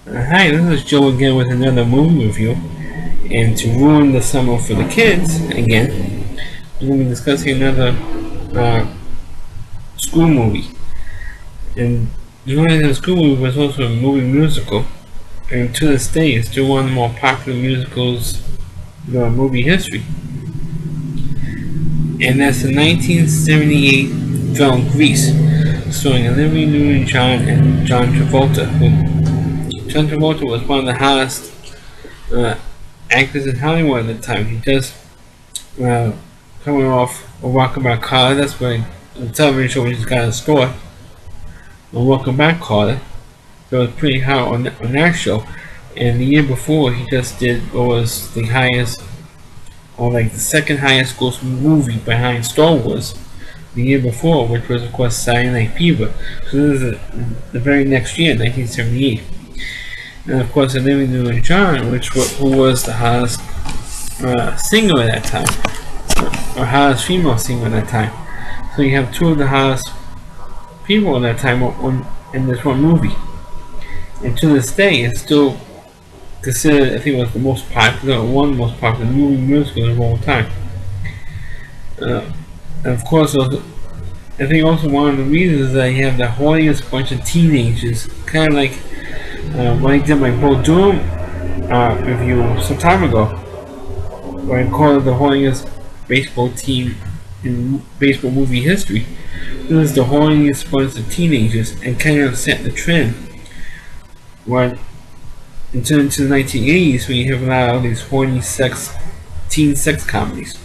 Hi, this is Joe again with another movie review. And to ruin the summer for the kids, again, we're going to be discussing another uh, school movie. And the school movie was also a movie musical, and to this day, it's still one of the more popular musicals in movie history. And that's the 1978 film Grease, starring Olivia Newton-John and John Travolta. John Travolta was one of the hottest actors in Hollywood at the time. He just coming off a Walkabout Carter. That's when the television show we just got in store. A Walkabout Carter. So it was pretty hot on that show. And the year before, he just did what was the highest, or like the second highest gross movie behind Star Wars. The year before, which was of course Saturday Night Fever. So this is the very next year, 1978. And of course, Olivia Newton-John, who was the hottest singer at that time, or hottest female singer at that time. So you have two of the hottest people at that time in this one movie. And to this day, it's still considered, I think it was the most popular, one of the most popular movie musicals of all time. And of course, I think also one of the reasons is that you have the horniest bunch of teenagers, kind of like when I did my Bo Durham review some time ago, where I called it the horniest baseball team in baseball movie history. This is the horniest bunch of teenagers, and kind of set the trend. When into the 1980s, when you have a lot of these horny teen sex comedies.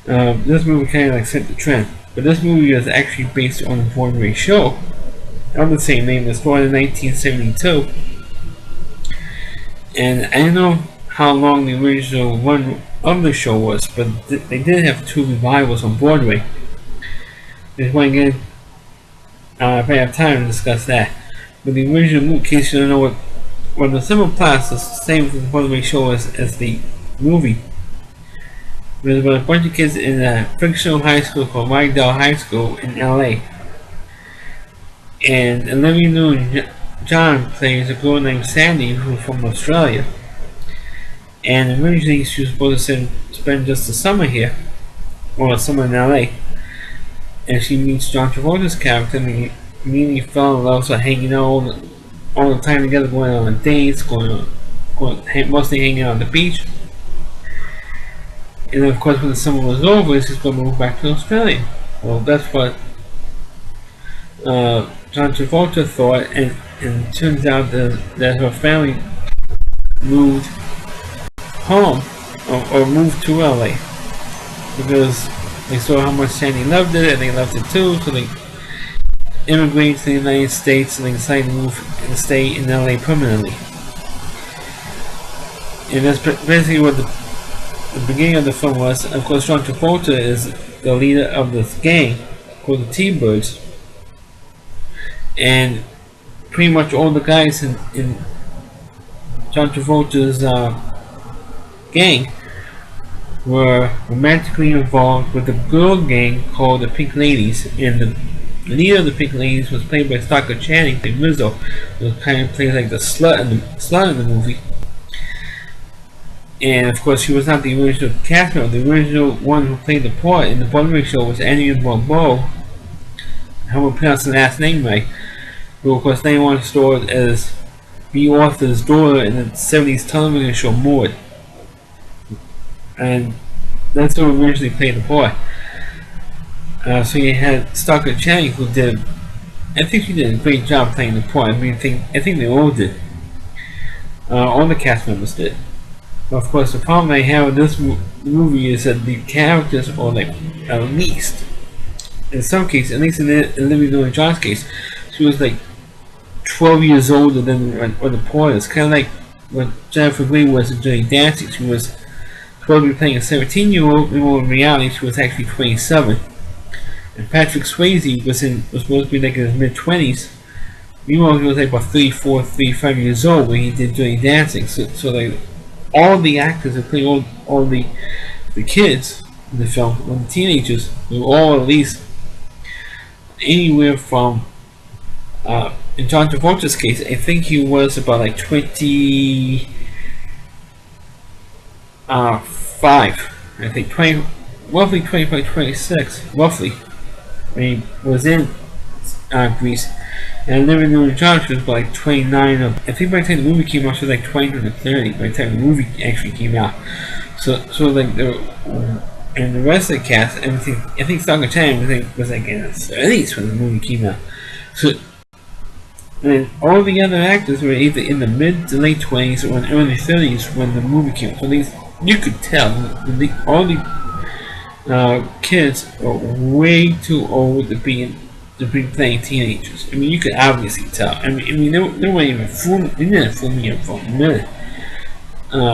This movie kind of like set the trend. But this movie is actually based on a Broadway show of the same name that started in 1972. And I don't know how long the original run of the show was, but they did have two revivals on Broadway. Just want to get, if I have time to discuss that. But the original movie, in case you don't know what the simple plot is the same for the Broadway show as the movie. There's about a bunch of kids in a fictional high school called Rydell High School in LA. And Olivia Newton-John plays a girl named Sandy who's from Australia. And originally she was supposed to spend just the summer here, or summer in LA. And she meets John Travolta's character and they immediately fell in love, so hanging out all the time together, going on dates, mostly hanging out on the beach. And then of course when the summer was over, she's going to move back to Australia. Well, that's what John Travolta thought, and it turns out that her family moved home, or moved to LA, because they saw how much Sandy loved it, and they loved it too, so they immigrated to the United States, and they decided to move and stay in LA permanently. And that's basically what the beginning of the film was. Of course, John Travolta is the leader of this gang called the T-Birds. And pretty much all the guys in John Travolta's gang were romantically involved with a girl gang called the Pink Ladies. And the leader of the Pink Ladies was played by Stockard Channing, played Rizzo, who kind of plays like the slut in the movie. And of course, she was not the original cast member. The original one who played the part in the Broadway show was Andrea Barbeau. I will pronounce the last name right. Who of course they once starred as Bea Arthur's daughter in the 70s television show Maude. And that's who originally played the part. So you had Stockard Channing, who I think she did a great job playing the part. I think they all did. All the cast members did. But of course, the problem I have with this movie is that the characters are like, at least, in some cases, at least in Olivia Newton-John's case, she was like 12 years older than what the part is. Kind of like when Jennifer Grey was in Dirty Dancing. She was supposed to be playing a 17-year-old, when in reality she was actually 27. And Patrick Swayze was supposed to be like in his mid-20s. Meanwhile, he was like about 34, 35 years old when he did Dirty Dancing. So like, all the actors that play all the kids in the film, or the teenagers, were all at least anywhere from in John Travolta's case, I think he was about like 25. I think 20, roughly 25, 26, roughly, when he was in Grease. And Olivia Newton-John was about like 29. I think by the time the movie came out, she was like 29 or 30. By the time the movie actually came out, so like and the rest of the cast, everything. I think Song of Time was like in the 30s when the movie came out. So. And all the other actors were either in the mid to late 20s or in the early 30s when the movie came out. So you could tell all the kids are way too old to be playing teenagers. I mean, you could obviously tell. I mean, they weren't even fooling. They didn't fool me for a minute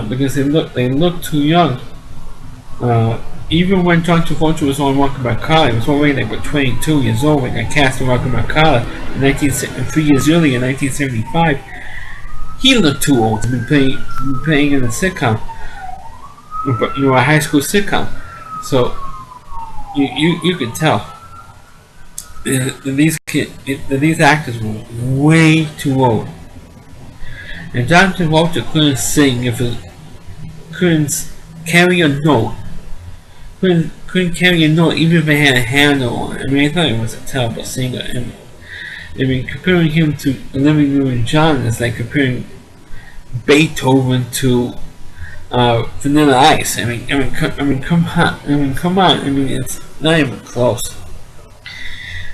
because they look too young. Even when John Travolta was on Walking by Carla, he was already like 22 years old when I cast in Walking by Carla in 3 years earlier in 1975. He looked too old to be playing in a sitcom, a high school sitcom. So you could tell that these actors were way too old. And John Travolta couldn't sing couldn't carry a note. Couldn't carry a note even if it had a handle on it. I mean, I thought he was a terrible singer. And I mean, comparing him to Olivia Newton-John is like comparing Beethoven to Vanilla Ice. I mean, come on. I mean, it's not even close.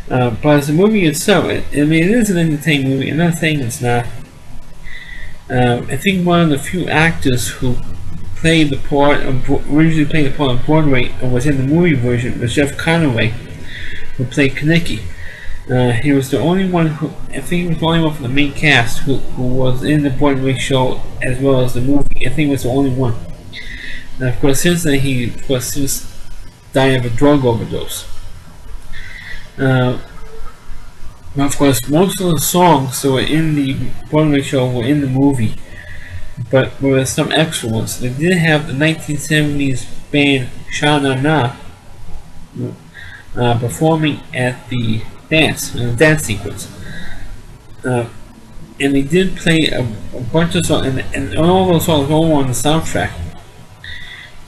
But as a movie itself, it is an entertaining movie. I'm not saying it's not. I think one of the few actors who originally played the part on Broadway and was in the movie version was Jeff Conaway, who played Kenickie. He was the only one I think he was the only one from the main cast who was in the Broadway show as well as the movie. I think he was the only one. And of course, since then he died of a drug overdose. Of course, most of the songs that were in the Broadway show were in the movie, but with some extra ones. They did have the 1970s band Sha Na Na performing at the dance sequence, and they did play a bunch of songs, and all those songs were on the soundtrack,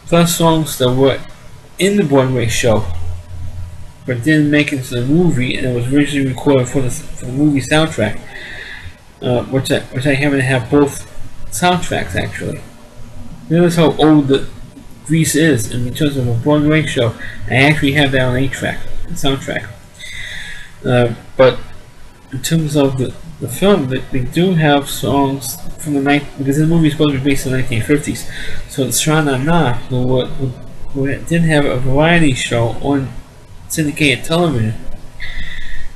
plus songs that were in the Broadway show but didn't make it to the movie, and it was originally recorded for the movie soundtrack, which I happen to have both soundtracks actually. Notice how old the Grease is in terms of a Broadway show. I actually have that on 8-track soundtrack. But in terms of the film, they do have songs from the night, because the movie is supposed to be based in the 1950s. So Sha Na Na, who did have a variety show on syndicated television,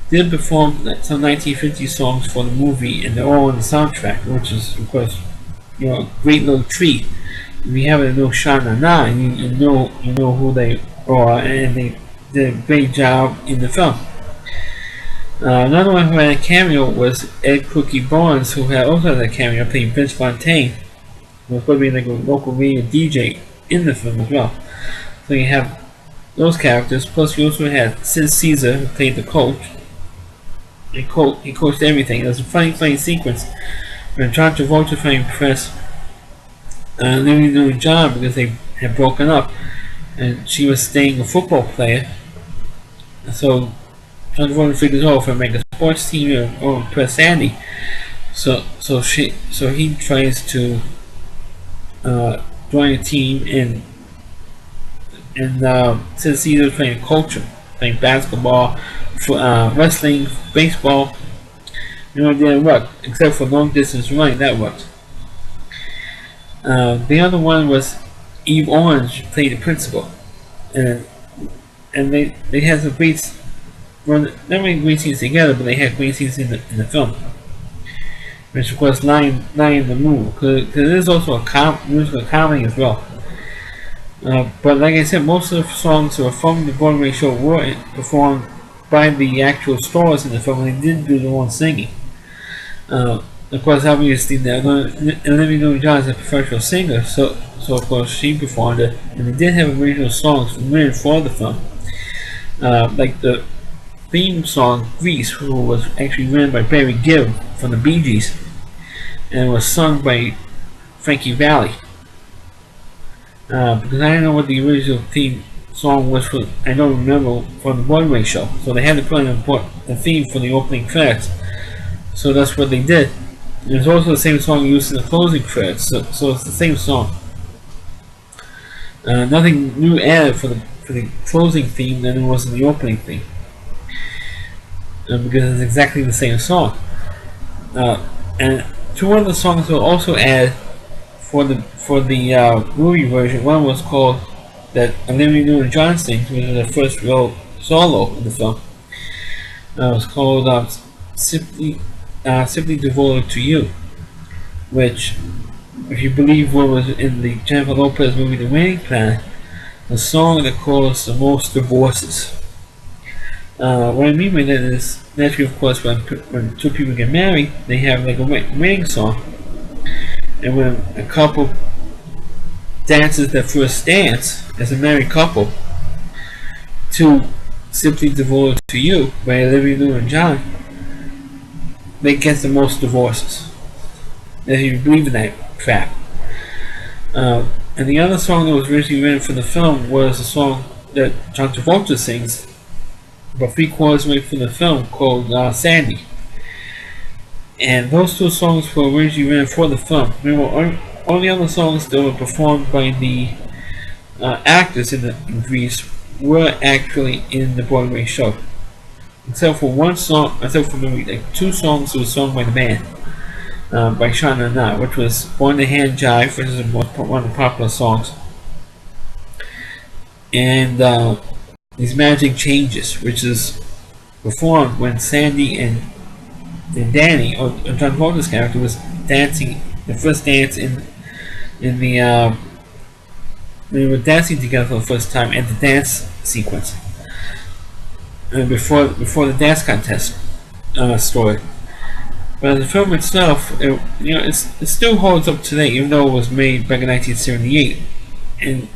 did perform some 1950 songs for the movie, and they're all on the soundtrack, which is of course a great little treat. If you happen to know Sha Na Na, and you know who they are, and they did a great job in the film. Another one who had a cameo was Ed Cookie Barnes, who also had a cameo playing Vince Fontaine, who was supposed to be like a local radio DJ in the film as well. So you have those characters, plus you also had Sid Caesar, who played the coach. He coached everything. It was a funny sequence when John Travolta trying to impress Olivia Newton-John because they had broken up, and she was staying a football player. So John Travolta figures, if I make a sports team or impress Sandy, so he tries to join a team, and Sid Caesar was playing culture, playing basketball, wrestling, baseball. It didn't work, except for long distance running, that worked. The other one was Eve Orange played the principal, and they had some great, not really great scenes together, but they had great scenes in the film, which of course Lion the Moon, because it is also a musical comedy as well. But like I said, most of the songs that were from the Broadway show were performed by the actual stars in the film, and they didn't do their own singing. Of course, obviously, Olivia Newton-John is a professional singer, so of course she performed it, and they did have original songs written for the film, like the theme song Grease, who was actually written by Barry Gibb from the Bee Gees, and was sung by Frankie Valli. Because I don't know what the original theme song was for, I don't remember, from the Broadway show. So they had to put in the theme for the opening credits. So that's what they did. And it's also the same song used in the closing credits. So it's the same song. Nothing new added for the closing theme than it was in the opening theme. Because it's exactly the same song. And two other songs were also added for the movie version. One was called that Olivia Newton-John sings, which is the first real solo in the film. It was called Simply Devoted to You, which, if you believe what was in the Jennifer Lopez movie The Wedding Planet, the song that caused the most divorces. What I mean by that is, naturally, of course, when two people get married, they have like a wedding song. And when a couple dances their first dance as a married couple to Simply Devoted to You by Olivia Newton-John, they get the most divorces. If you believe in that fact. And the other song that was originally written for the film was a song that John Travolta sings about 3/4 away from the film called Sandy. And those two songs were originally written for the film. Remember, all the other songs that were performed by the actors in Grease were actually in the Broadway show. Except for one song, except for maybe like two songs that were sung by the band. By Sean and I, which was Born to Hand Jive, which is one of the popular songs. And These Magic Changes, which is performed when Sandy and Danny, or John Travolta's character, was dancing the first dance in the they were dancing together for the first time at the dance sequence, and before the dance contest story. But the film itself, it still holds up today, even though it was made back in 1978. And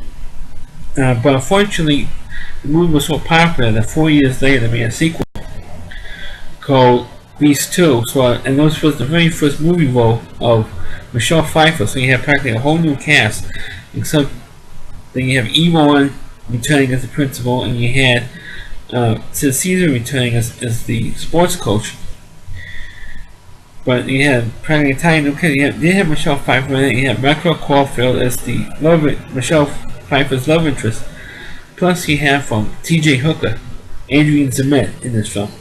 but unfortunately, the movie was so popular that 4 years later they made a sequel called Grease 2. And this was the very first movie role of Michelle Pfeiffer. So you have practically a whole new cast, except that you have Ewan returning as the principal, and you had Sid Caesar returning as the sports coach. But you had practically Italian. Okay, you had Michelle Pfeiffer in it. You had Michael Caulfield as the Michelle Pfeiffer's love interest. Plus, you have from T.J. Hooker, Adrian Zement in this film.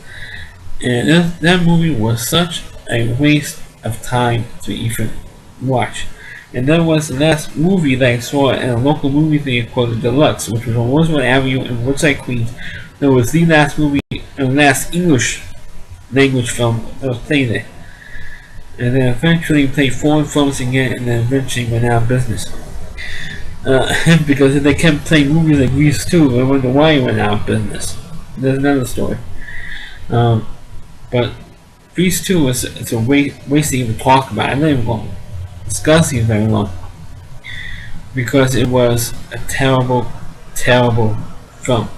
And that movie was such a waste of time to even watch. And that was the last movie that I saw in a local movie theater called the Deluxe, which was on Roosevelt Avenue in Woodside, Queens. That was the last movie and last English language film that was played there. And then eventually played foreign films again, and then eventually went out of business. Because if they kept playing movies like Grease 2, I wonder why it went out of business. There's another story. But Grease 2 it's a waste to even talk about. I'm not even going to discuss it very long. Because it was a terrible, terrible film.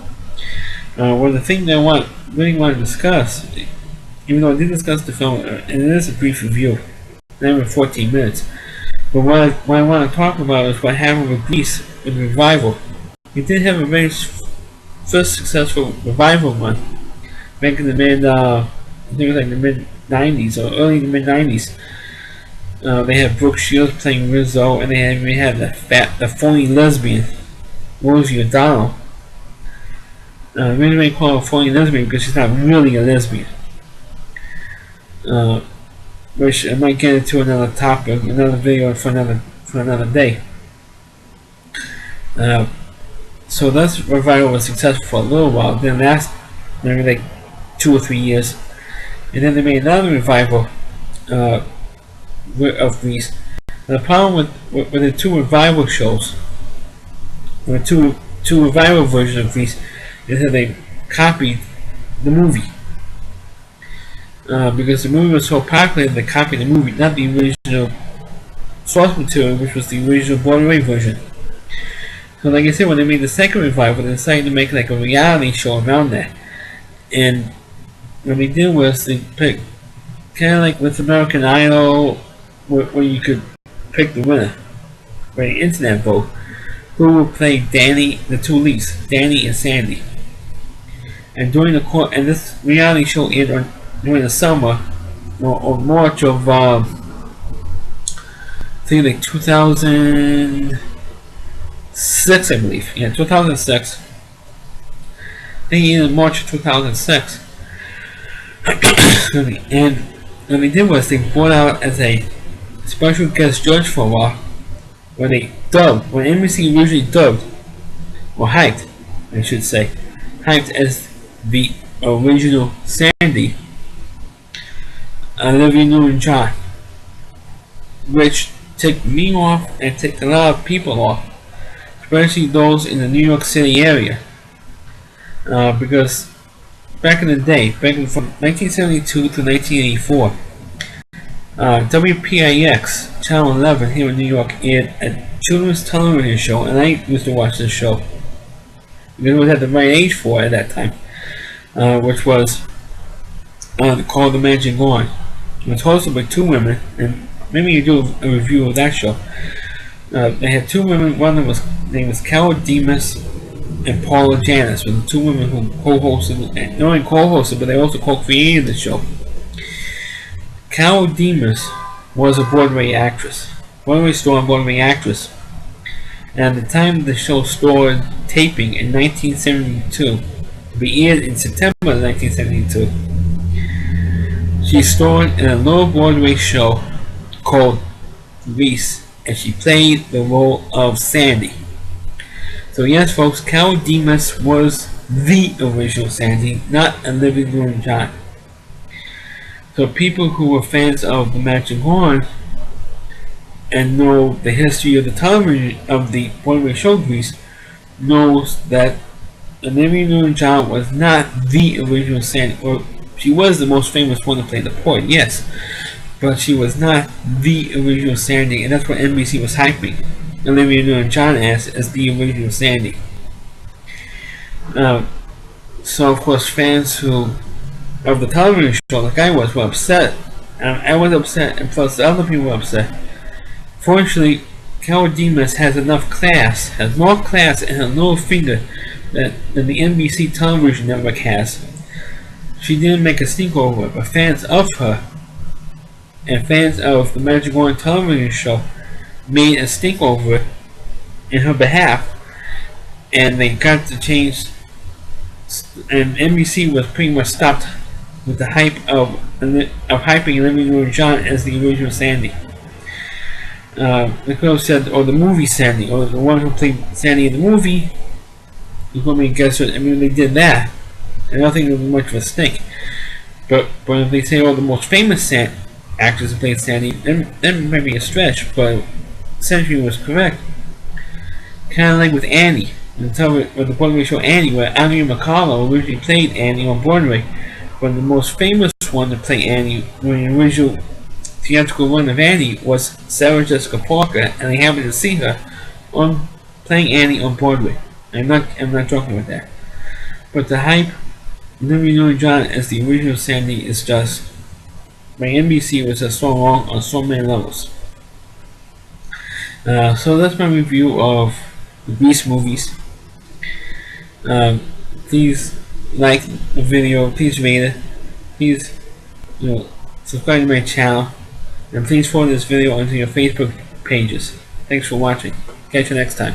Well, the thing that I really want to discuss, even though I did discuss the film, and it is a brief review, not even 14 minutes. But what I want to talk about is what happened with Grease in revival. It did have a very first successful revival run back in the mid 90s or early to mid 90s. They had Brooke Shields playing Rizzo, and we had the phony lesbian Rosie O'Donnell. Really call her a phony lesbian because she's not really a lesbian. Which I might get into another topic, another video for another day. So that revival was successful for a little while. Then last maybe like 2 or 3 years, and then they made another revival of Grease. And the problem with the two revival shows, or two revival versions of Grease, is that they copied the movie. Because the movie was so popular, they copied the movie, not the original source material, which was the original Broadway version. So like I said, when they made the second revival, they decided to make like a reality show around that. And what they did was they picked, kind of like with American Idol, where you could pick the winner for the internet vote, who would play Danny, the two leads, Danny and Sandy. And during and this reality show aired during the summer or March of I think like 2006, I believe. Yeah, 2006. I think in March of 2006. And what they did was they brought out as a special guest judge for a while, when NBC usually dubbed, or hyped, I should say, hyped as the original Sandy, Olivia Newton-John, which took me off and took a lot of people off, especially those in the New York City area, because back in the day, from 1972 to 1984, WPIX Channel 11 here in New York aired a children's television show, and I used to watch this show because I was at the right age for it at that time, which was called The Magic Wand. It was hosted by two women, and maybe you do a review of that show. They had two women. One of them named was Carol Demas and Paula Janis, were the two women who co-hosted, not only co-hosted, but they also co-created the show. Carol Demas was a Broadway actress, Broadway star and Broadway actress, and at the time the show started taping in 1972, to be aired in September of 1972. She starred in a little Broadway show called Grease, and she played the role of Sandy. So yes, folks, Carol Demas was the original Sandy, not Olivia Newton-John. So people who were fans of The Magic Wand and know the history of the television of the Broadway show Grease knows that Olivia Newton-John was not the original Sandy. Or she was the most famous one to play the part, yes, but she was not the original Sandy, and that's what NBC was hyping Olivia Newton-John as the original Sandy. So of course fans of the television show, like I was, were upset. I was upset, and plus the other people were upset. Fortunately, Carol Demas has enough class, has more class in her little finger than the NBC television network has. She didn't make a stink over it, but fans of her and fans of the Magic Wand television show made a stink over it in her behalf, and they got to change, and NBC was pretty much stopped with the hype of hyping Olivia Newton-John as the original Sandy. They could have said, or the movie Sandy, or the one who played Sandy in the movie. You put me guess what? I mean, they did that, and I don't think it was much of a stink. But if they say, oh, the most famous actress who played Sandy, then it might be a stretch, but essentially was correct. Kind of like with Annie, with the Broadway show Annie, where Andrea McCullough originally played Annie on Broadway, but the most famous one to play Annie when the original theatrical run of Annie was Sarah Jessica Parker, and I happened to see her on playing Annie on Broadway. I'm not joking with that. But the hype, Olivia Newton-John as the original Sandy is just, by NBC, was just so wrong on so many levels. So that's my review of the Grease movies. Please like the video, please rate it, please subscribe to my channel, and please forward this video onto your Facebook pages. Thanks for watching. Catch you next time.